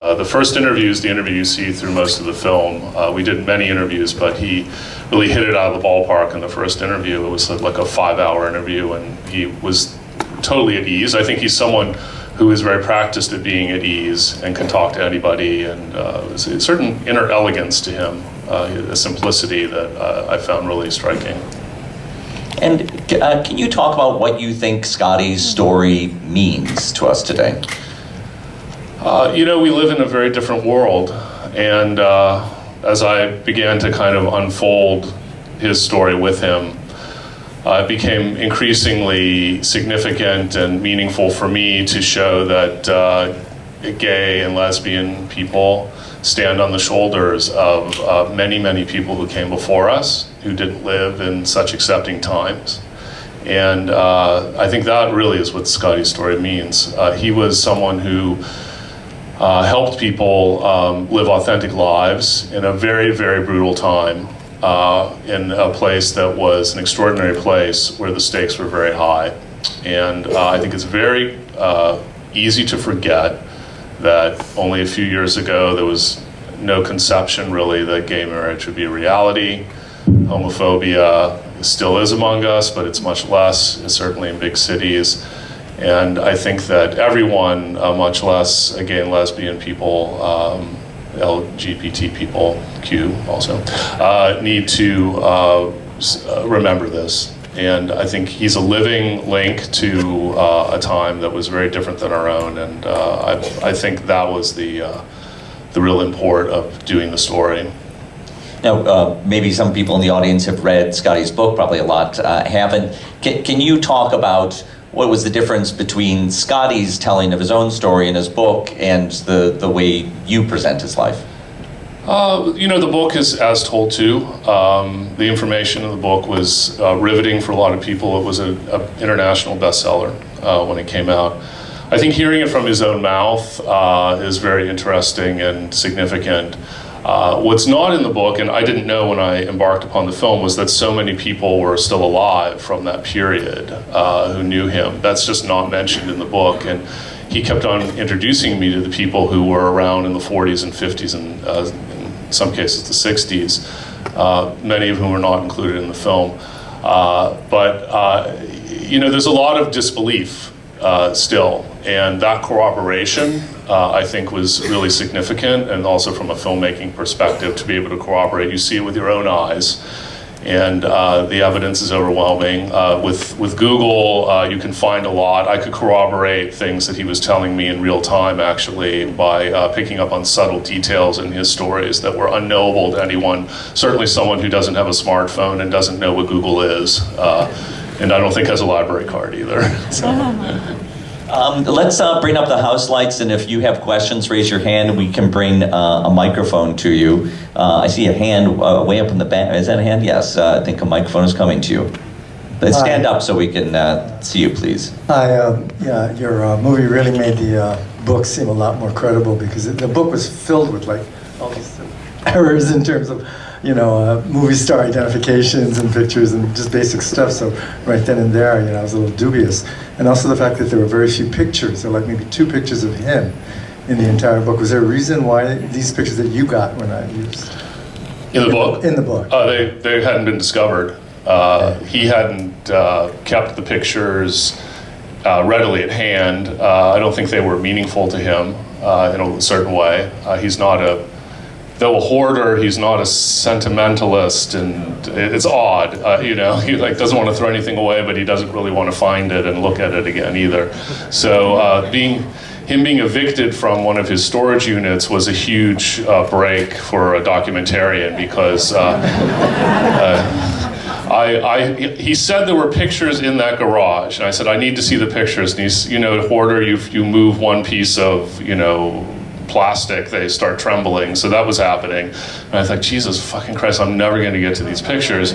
The first interview is the interview you see through most of the film. We did many interviews, but he really hit it out of the ballpark in the first interview. It was like a 5-hour interview, and he was totally at ease. I think he's someone who is very practiced at being at ease and can talk to anybody, and there's a certain inner elegance to him, a simplicity that I found really striking. And can you talk about what you think Scotty's story means to us today? You know, we live in a very different world, and as I began to kind of unfold his story with him, it became increasingly significant and meaningful for me to show that gay and lesbian people stand on the shoulders of many, many people who came before us, who didn't live in such accepting times. And I think that really is what Scotty's story means. He was someone who helped people live authentic lives in a very, very brutal time, in a place that was an extraordinary place where the stakes were very high. And I think it's very easy to forget that only a few years ago there was no conception really that gay marriage would be a reality. Homophobia still is among us, but it's much less, certainly in big cities. And I think that everyone, much less gay and lesbian people, LGBT people, Q also, need to remember this. And I think he's a living link to a time that was very different than our own. And I think that was the real import of doing the story. Now, maybe some people in the audience have read Scotty's book, probably a lot haven't. Can you talk about what was the difference between Scotty's telling of his own story in his book and the way you present his life? You know, the book is as told too. The information in the book was riveting for a lot of people. It was an international bestseller when it came out. I think hearing it from his own mouth is very interesting and significant. What's not in the book, and I didn't know when I embarked upon the film, was that so many people were still alive from that period who knew him. That's just not mentioned in the book. And he kept on introducing me to the people who were around in the 40s and 50s and in some cases the 60s, many of whom were not included in the film. You know, there's a lot of disbelief still, and that corroboration I think was really significant, and also from a filmmaking perspective to be able to corroborate. You see it with your own eyes, and the evidence is overwhelming. With Google, you can find a lot. I could corroborate things that he was telling me in real time, actually, by picking up on subtle details in his stories that were unknowable to anyone, certainly someone who doesn't have a smartphone and doesn't know what Google is, and I don't think has a library card either. So. Let's bring up the house lights, and if you have questions, raise your hand, and we can bring a microphone to you. I see a hand way up in the back. Is that a hand? Yes, I think a microphone is coming to you. Let's stand up so we can see you, please. Hi, yeah, your movie really made the book seem a lot more credible, because the book was filled with like all these errors in terms of, you know, movie star identifications and pictures and just basic stuff. So right then and there, you know, I was a little dubious. And also the fact that there were very few pictures. There were like maybe 2 pictures of him in the entire book. Was there a reason why these pictures that you got were not used? In the book? In the book. They hadn't been discovered. He hadn't kept the pictures readily at hand. I don't think they were meaningful to him in a certain way. He's not though a hoarder, he's not a sentimentalist, and it's odd. You know, he like doesn't want to throw anything away, but he doesn't really want to find it and look at it again either. So him being evicted from one of his storage units was a huge break for a documentarian, because he said there were pictures in that garage, and I said I need to see the pictures. And he's, you know, hoarder, you move one piece of, you know, plastic, they start trembling. So that was happening. And I thought, Jesus fucking Christ, I'm never going to get to these pictures.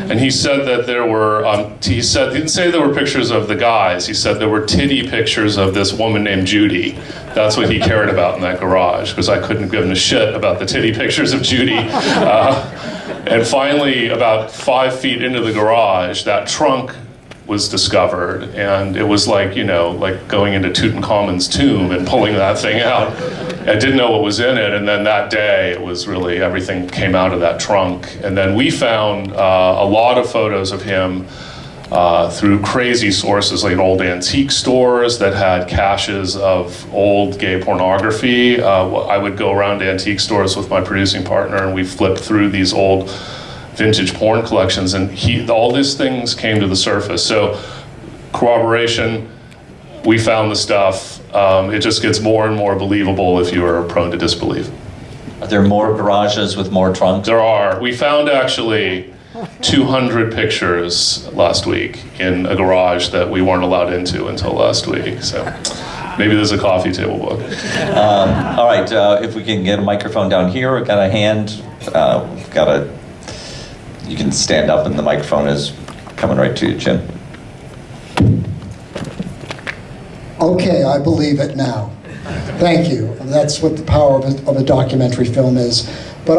And he said that there were, he didn't say there were pictures of the guys. He said there were titty pictures of this woman named Judy. That's what he cared about in that garage, because I couldn't give him a shit about the titty pictures of Judy. And finally, about 5 feet into the garage, that trunk was discovered, and it was like, you know, like going into Tutankhamun's tomb and pulling that thing out. I didn't know what was in it, and then that day, it was really, everything came out of that trunk. And then we found a lot of photos of him through crazy sources, like old antique stores that had caches of old gay pornography. I would go around to antique stores with my producing partner, and we flipped through these old vintage porn collections, and all these things came to the surface. So corroboration, we found the stuff. It just gets more and more believable if you are prone to disbelief. Are there more garages with more trunks? There are. We found actually 200 pictures last week in a garage that we weren't allowed into until last week. So maybe there's a coffee table book. All right, if we can get a microphone down here. We've got a hand. We've got a. You can stand up, and the microphone is coming right to you, Jim. Okay, I believe it now. Thank you. That's what the power of a documentary film is. But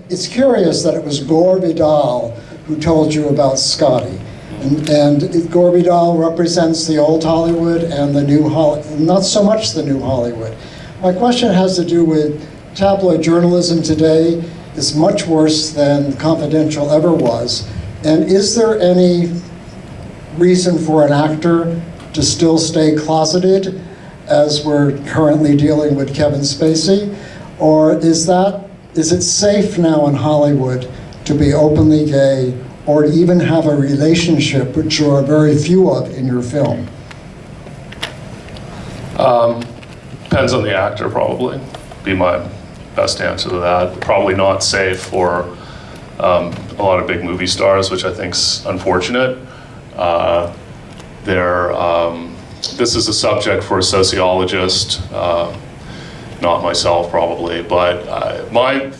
it's curious that it was Gore Vidal who told you about Scotty. And Gore Vidal represents the old Hollywood and the new Hollywood, not so much the new Hollywood. My question has to do with tabloid journalism today is much worse than Confidential ever was. And is there any reason for an actor to still stay closeted as we're currently dealing with Kevin Spacey? Or is it safe now in Hollywood to be openly gay or to even have a relationship, which there are very few of in your film? Depends on the actor, probably, be my best answer to that. Probably not safe for a lot of big movie stars, which I think's unfortunate. This is a subject for a sociologist, not myself probably, but my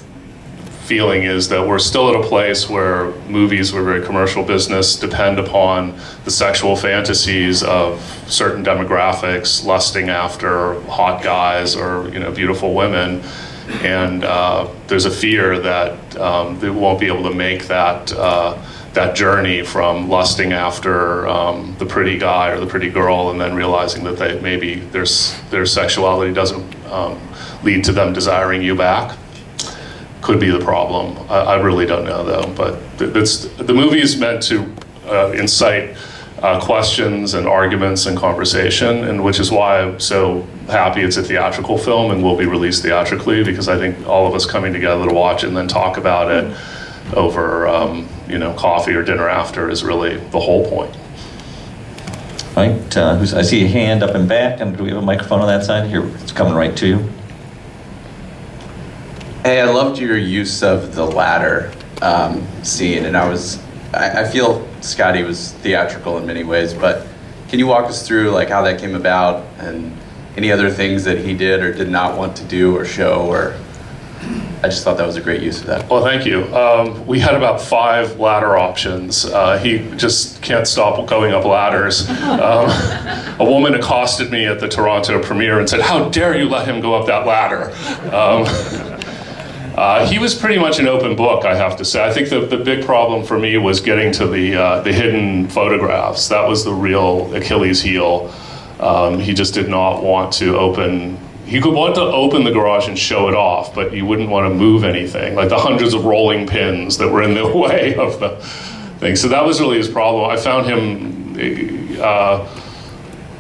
feeling is that we're still at a place where movies were very commercial business, depend upon the sexual fantasies of certain demographics, lusting after hot guys or, you know, beautiful women. And there's a fear that they won't be able to make that journey from lusting after the pretty guy or the pretty girl, and then realizing that maybe their sexuality doesn't lead to them desiring you back. Could be the problem. I really don't know though. But the movie is meant to incite questions and arguments and conversation, and which is why I'm so happy it's a theatrical film and will be released theatrically, because I think all of us coming together to watch it and then talk about it over coffee or dinner after is really the whole point. All right, I see a hand up and back, and do we have a microphone on that side? Here, it's coming right to you. Hey, I loved your use of the ladder scene, and I feel Scotty was theatrical in many ways, but can you walk us through like how that came about and any other things that he did or did not want to do or show? Or I just thought that was a great use of that. Well, thank you. We had about 5 ladder options. He just can't stop going up ladders. A woman accosted me at the Toronto premiere and said, "How dare you let him go up that ladder?" He was pretty much an open book, I have to say. I think the big problem for me was getting to the hidden photographs. That was the real Achilles heel. He just did not want to open. He could want to open the garage and show it off, but you wouldn't want to move anything, like the hundreds of rolling pins that were in the way of the thing. So that was really his problem. I found him,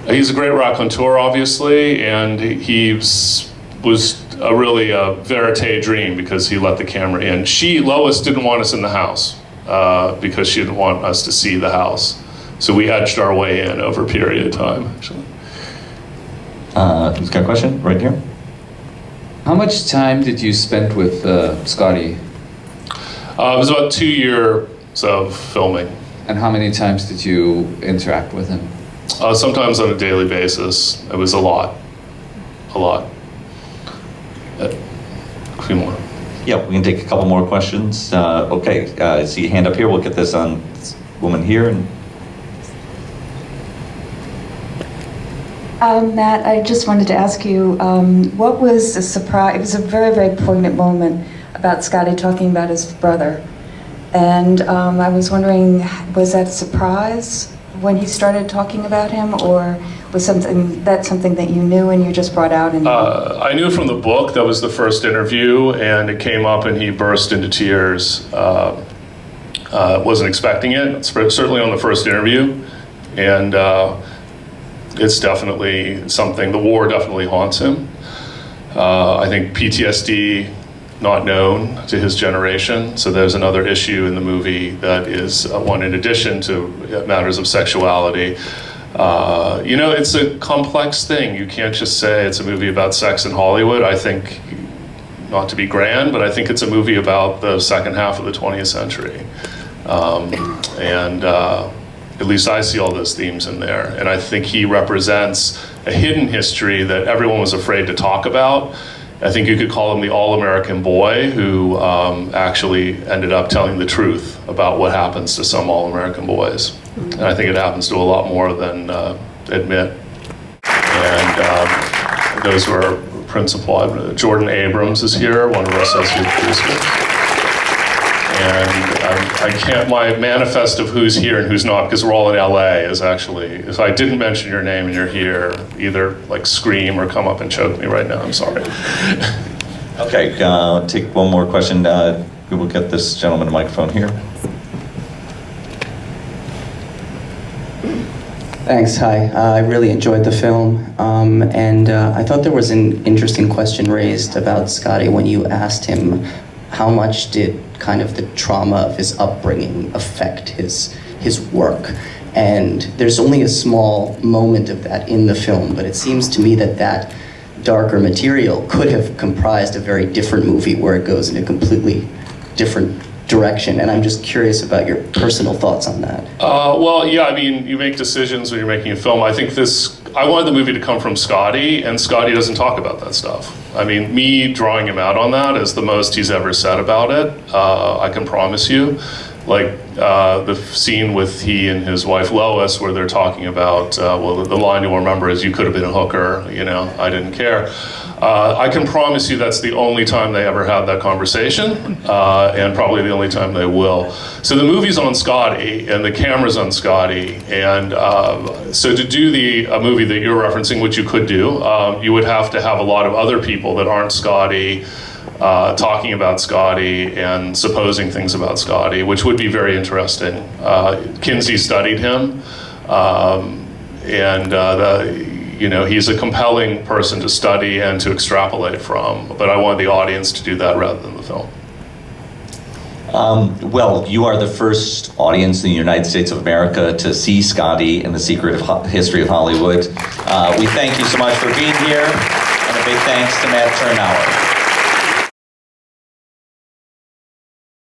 he's a great raconteur, obviously, and he was really a verite dream because he let the camera in. Lois didn't want us in the house because she didn't want us to see the house. So we edged our way in over a period of time, actually. Who's got a question? Right here. How much time did you spend with Scotty? It was about 2 years of filming. And how many times did you interact with him? Sometimes on a daily basis. It was a lot. A few more. Yeah, we can take a couple more questions. Okay, I see a hand up here. We'll get this on this woman here. Matt, I just wanted to ask you, what was a surprise? It was a very, very poignant moment about Scotty talking about his brother. And I was wondering, was that a surprise? when he started talking about him, or was something that you knew and you just brought out? And I knew from the book. That was the first interview, and it came up, and he burst into tears. Wasn't expecting it. Certainly on the first interview, and it's definitely something. The war definitely haunts him. I think PTSD, not known to his generation. So there's another issue in the movie that is one in addition to matters of sexuality. It's a complex thing. You can't just say it's a movie about sex in Hollywood. I think, not to be grand, but I think it's a movie about the second half of the 20th century. At least I see all those themes in there. And I think he represents a hidden history that everyone was afraid to talk about. I think you could call him the all-American boy who actually ended up telling the truth about what happens to some all-American boys. And I think it happens to a lot more than admit. And those were principal. Jordan Abrams is here, one of our associate producers. And I can't, my manifest of who's here and who's not, because we're all in LA, is actually, if I didn't mention your name and you're here, either like scream or come up and choke me right now, I'm sorry. Okay, take one more question. We will get this gentleman a microphone here. Thanks, hi. I really enjoyed the film, and I thought there was an interesting question raised about Scotty when you asked him how much did kind of the trauma of his upbringing affect his work. And there's only a small moment of that in the film, but it seems to me that that darker material could have comprised a very different movie where it goes in a completely different direction. And I'm just curious about your personal thoughts on that. Well, yeah, I mean, you make decisions when you're making a film. I think I wanted the movie to come from Scotty, and Scotty doesn't talk about that stuff. I mean, me drawing him out on that is the most he's ever said about it, I can promise you. Like the scene with he and his wife Lois where they're talking about, the line you'll remember is, "You could have been a hooker, I didn't care." I can promise you that's the only time they ever had that conversation, and probably the only time they will. So the movie's on Scotty, and the camera's on Scotty, and so to do a movie that you're referencing, which you could do, you would have to have a lot of other people that aren't Scotty talking about Scotty and supposing things about Scotty, which would be very interesting. Kinsey studied him, he's a compelling person to study and to extrapolate from, but I want the audience to do that rather than the film. Well, you are the first audience in the United States of America to see Scotty and the Secret History of Hollywood. We thank you so much for being here, and a big thanks to Matt Tyrnauer.